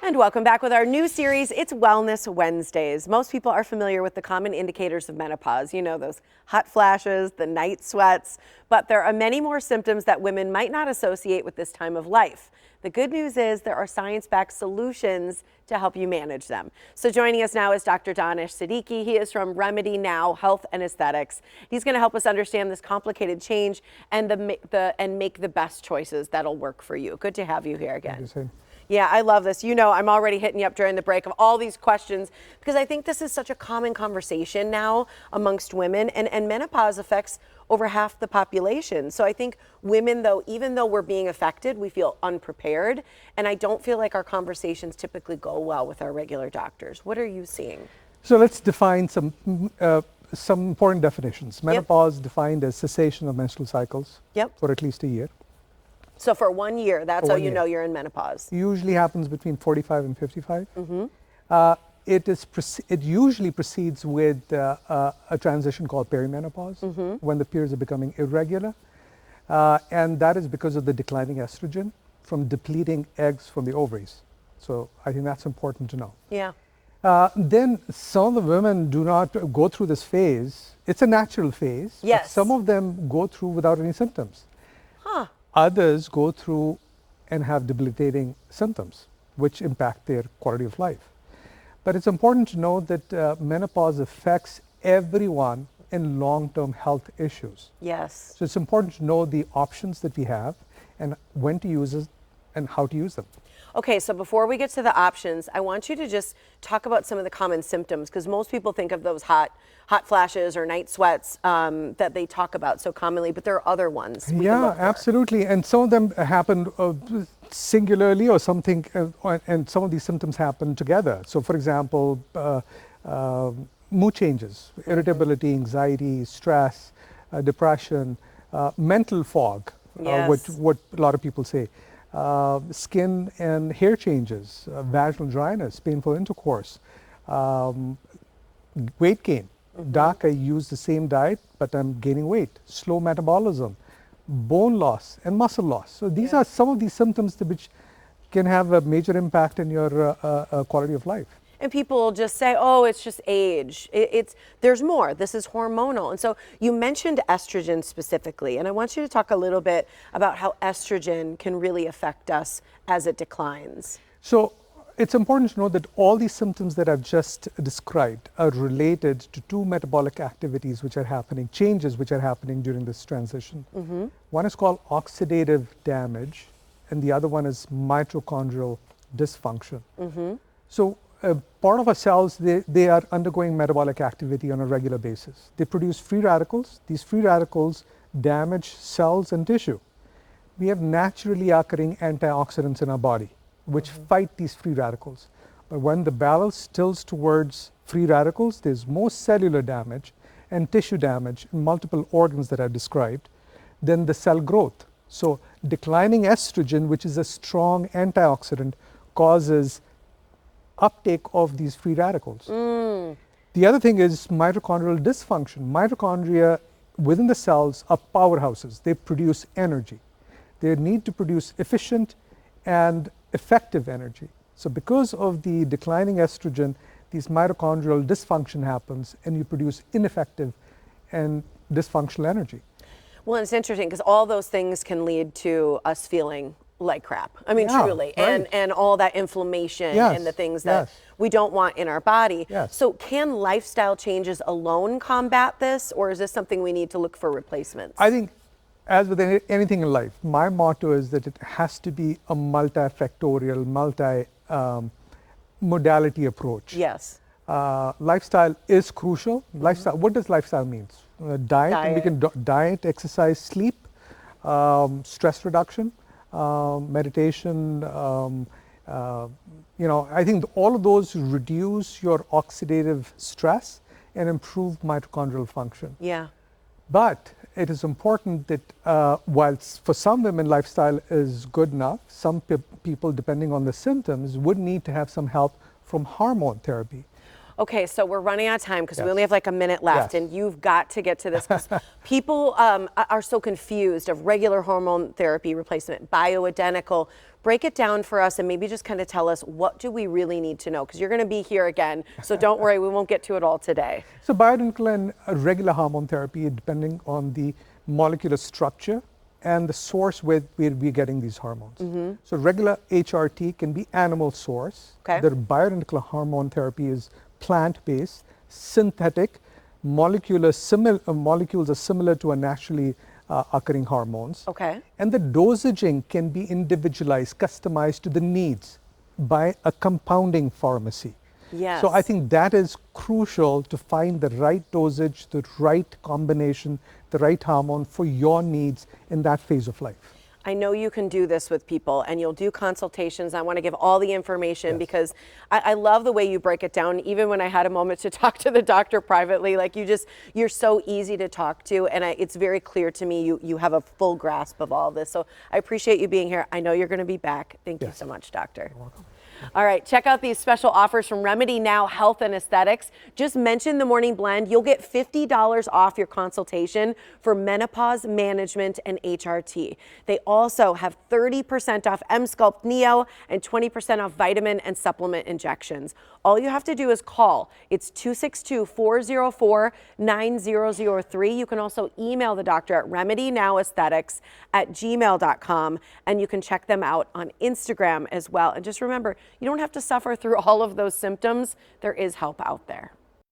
And welcome back with our new series, It's Wellness Wednesdays. Most people are familiar with the common indicators of menopause. You know, those hot flashes, the night sweats, but there are many more symptoms that women might not associate with this time of life. The good news is there are science-backed solutions to help you manage them. So joining us now is Dr. Danish Siddiqui. He is from RemedyNow Health and Aesthetics. He's going to help us understand this complicated change and make the best choices that'll work for you. Good to have you here again. Yeah, I love this. You know, I'm already hitting you up during the break of all these questions because I think this is such a common conversation now amongst women, and menopause affects over half the population. So I think women, though, even though we're being affected, we feel unprepared, and I don't feel like our conversations typically go well with our regular doctors. What are you seeing? So let's define some important definitions. Menopause defined as cessation of menstrual cycles for at least a year. So for 1 year, that's how you know you're in menopause. Usually happens between 45 and 55. It usually proceeds with a transition called perimenopause, when the periods are becoming irregular. And that is because of the declining estrogen from depleting eggs from the ovaries. So I think that's important to know. Yeah. Then some of the women do not go through this phase. It's a natural phase. Yes. Some of them go through without any symptoms. Huh. Others go through and have debilitating symptoms, which impact their quality of life. But it's important to know that menopause affects everyone in long-term health issues. Yes. So it's important to know the options that we have and when to use it and how to use them. Okay, so before we get to the options, I want you to just talk about some of the common symptoms, because most people think of those hot flashes or night sweats that they talk about so commonly, but there are other ones. Yeah, absolutely. And some of them happen singularly or something, and some of these symptoms happen together. So for example, mood changes, irritability, anxiety, stress, depression, mental fog, what a lot of people say. Skin and hair changes, vaginal dryness, painful intercourse, weight gain. Doc, I use the same diet, but I'm gaining weight. Slow metabolism, bone loss, and muscle loss. So these are some of these symptoms which can have a major impact in your quality of life. And people just say, oh, it's just age. There's more. This is hormonal. And so you mentioned estrogen specifically, and I want you to talk a little bit about how estrogen can really affect us as it declines. So it's important to know that all these symptoms that I've just described are related to two metabolic activities which are happening, changes which are happening during this transition. One is called oxidative damage, and the other one is mitochondrial dysfunction. So part of our cells, they are undergoing metabolic activity on a regular basis. They produce free radicals. These free radicals damage cells and tissue. We have naturally occurring antioxidants in our body which fight these free radicals. But when the balance tilts towards free radicals, there's more cellular damage and tissue damage in multiple organs that I've described than the cell growth. So declining estrogen, which is a strong antioxidant, causes uptake of these free radicals. The other thing is mitochondrial dysfunction. Mitochondria within the cells are powerhouses. They produce energy. They need to produce efficient and effective energy. So because of the declining estrogen, these mitochondrial dysfunction happens and you produce ineffective and dysfunctional energy. Well, it's interesting because all those things can lead to us feeling like crap. I mean, truly. Right. And all that inflammation and the things that we don't want in our body. So can lifestyle changes alone combat this, or is this something we need to look for replacements? I think, as with anything in life, my motto is that it has to be a multifactorial, multi-modality approach. Yes. Lifestyle is crucial. Lifestyle. What does lifestyle mean? Diet. And we can diet, exercise, sleep, stress reduction, meditation. I think all of those reduce your oxidative stress and improve mitochondrial function. Yeah. But it is important that whilst for some women lifestyle is good enough, some people, depending on the symptoms, would need to have some help from hormone therapy. Okay, so we're running out of time because we Yes. only have like a minute left, Yes. and you've got to get to this because people are so confused of regular hormone therapy replacement, bioidentical. Break it down for us and maybe just kind of tell us, what do we really need to know? Because you're going to be here again, so don't worry, we won't get to it all today. So bioidentical and regular hormone therapy, depending on the molecular structure and the source where we're getting these hormones. So regular HRT can be animal source. Okay. The bioidentical hormone therapy is plant-based, synthetic, molecules are similar to a naturally occurring hormones. Okay. And the dosaging can be individualized, customized to the needs by a compounding pharmacy. Yes. So I think that is crucial to find the right dosage, the right combination, the right hormone for your needs in that phase of life. I know you can do this with people, and you'll do consultations. I want to give all the information because I love the way you break it down. Even when I had a moment to talk to the doctor privately, like you're so easy to talk to, and it's very clear to me you have a full grasp of all this. So I appreciate you being here. I know you're going to be back. Thank you so much, doctor. You're welcome. All right, check out these special offers from RemedyNow Health and Aesthetics. Just mention the morning blend. You'll get $50 off your consultation for menopause management and HRT. They also have 30% off M-Sculpt Neo and 20% off vitamin and supplement injections. All you have to do is call. It's 262-404-9003. You can also email the doctor at RemedyNowAesthetics@gmail.com, and you can check them out on Instagram as well. And just remember, you don't have to suffer through all of those symptoms. There is help out there.